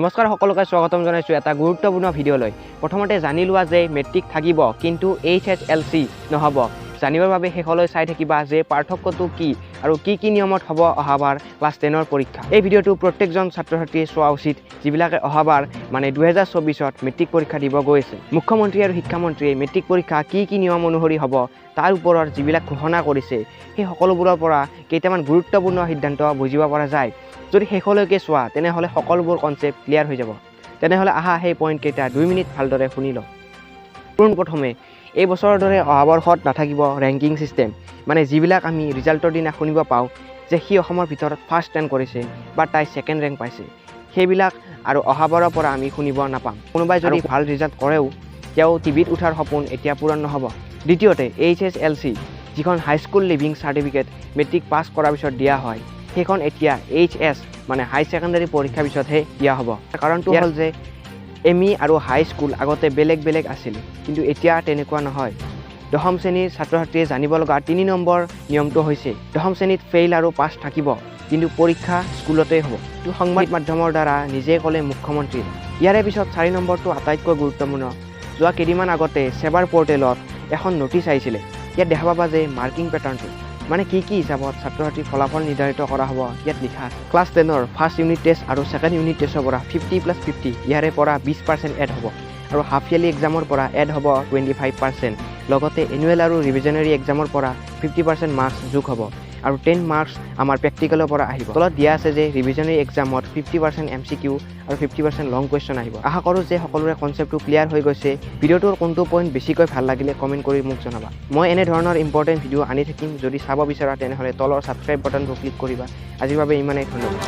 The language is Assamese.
নমস্কাৰ সকলোকে স্বাগতম জনাইছো এটা গুৰুত্বপূৰ্ণ ভিডিঅ'লৈ। প্ৰথমতে জানি লোৱা যে মেট্ৰিক থাকিব কিন্তু HSLC নহব। জানিবৰ বাবে শেষলৈ চাই থাকিবা যে পাৰ্থক্যটো কি আৰু কি নিয়মত হ'ব অহাবাৰ ক্লাছ 10ৰ পৰীক্ষা। এই ভিডিঅ'টো প্ৰত্যেকজন ছাত্ৰ-ছাত্ৰীয়ে চোৱা উচিত যিবিলাকে অহাবাৰ মানে 2024ত মেট্ৰিক পৰীক্ষা দিব গৈ আছে। মুখ্যমন্ত্ৰী আৰু শিক্ষামন্ত্ৰীয়ে মেট্ৰিক পৰীক্ষা কি নিয়ম অনুসৰি হ'ব তাৰ ওপৰত যিবিলাক ঘোষণা কৰিছে সেই সকলোবোৰৰ পৰা কেইটামান গুৰুত্বপূৰ্ণ সিদ্ধান্ত বুজিব পৰা যায়। যদি শেষলৈকে চোৱা তেনেহ'লে সকলোবোৰ কনচেপ্ট ক্লিয়াৰ হৈ যাব। তেনেহ'লে আহা সেই পইণ্ট কেইটা 2 মিনিট ভালদৰে শুনি লওঁ। পোনপ্ৰথমে এই বছৰৰ দৰে অহা বৰ্ষত নাথাকিব ৰেংকিং ছিষ্টেম, মানে যিবিলাক আমি ৰিজাল্টৰ দিনা শুনিব পাওঁ যে সি অসমৰ ভিতৰত ফাৰ্ষ্ট ৰেংক কৰিছে বা তাই ছেকেণ্ড ৰেংক পাইছে, সেইবিলাক আৰু অহাবাৰৰ পৰা আমি শুনিব নাপাম। কোনোবাই যদি ভাল ৰিজাল্ট কৰেও তেওঁ টিভিত উঠাৰ সপোন এতিয়া পূৰণ নহ'ব। দ্বিতীয়তে HSLC যিখন high school leaving certificate matric pass কৰাৰ পিছত দিয়া হয় সেইখন এতিয়া HS মানে হাই ছেকেণ্ডাৰী পৰীক্ষাৰ পিছতহে দিয়া হ'ব। কাৰণটো হ'ল যে ME আৰু হাই স্কুল আগতে বেলেগ আছিল, কিন্তু এতিয়া তেনেকুৱা নহয়। দশম শ্ৰেণীৰ ছাত্ৰ-ছাত্ৰীয়ে জানিব লগা 3 নম্বৰ নিয়মটো হৈছে দশম শ্ৰেণীত ফেইল আৰু পাছ থাকিব, কিন্তু পৰীক্ষা স্কুলতেই হ'ব। সংবাদ মাধ্যমৰ দ্বাৰা নিজে ক'লে মুখ্যমন্ত্ৰী। ইয়াৰে পিছত 4 নম্বৰটো আটাইতকৈ গুৰুত্বপূৰ্ণ। যোৱা কেইদিনমান আগতে সেৱাৰ পৰ্টেলত এখন নটিচ আহিছিলে। ইয়াত দেখা পাবা যে মাৰ্কিং পেটাৰ্ণটো মানে কি হিচাপত ছাত্ৰ-ছাত্ৰীৰ ফলাফল নিৰ্ধাৰিত কৰা হ'ব। ইয়াত লিখা আছে ক্লাছ 10ৰ ফাৰ্ষ্ট ইউনিট টেষ্ট আৰু ছেকেণ্ড ইউনিট টেষ্টৰ পৰা 50+50 ইয়াৰে পৰা 20% এড হ'ব, আৰু হাফ ইয়াৰলি এক্সামৰ পৰা এড হ'ব 25%। লগতে এনুৱেল আৰু ৰিভিজনাৰী এক্সামৰ পৰা 50% মাৰ্কছ যোগ হ'ব, আৰু 10 মাৰ্কছ আমাৰ প্ৰেক্টিকেলৰ পৰা আহিব। তলত দিয়া আছে যে ৰিভিজনাৰী এক্সামত 50% MCQ আৰু 50% লং কুৱেশ্যন আহিব। আশা কৰোঁ যে সকলোৰে কনচেপ্টটো ক্লিয়াৰ হৈ গৈছে। ভিডিঅ'টোৰ কোনটো পইণ্ট বেছিকৈ ভাল লাগিলে কমেণ্ট কৰি মোক জনাবা। মই এনেধৰণৰ ইম্পৰ্টেণ্ট ভিডিঅ' আনি থাকিম। যদি চাব বিচাৰা তেনেহ'লে তলৰ ছাবস্ক্ৰাইব বাটনটো ক্লিক কৰিবা। আজিৰ বাবে ইমানেই, ধন্যবাদ।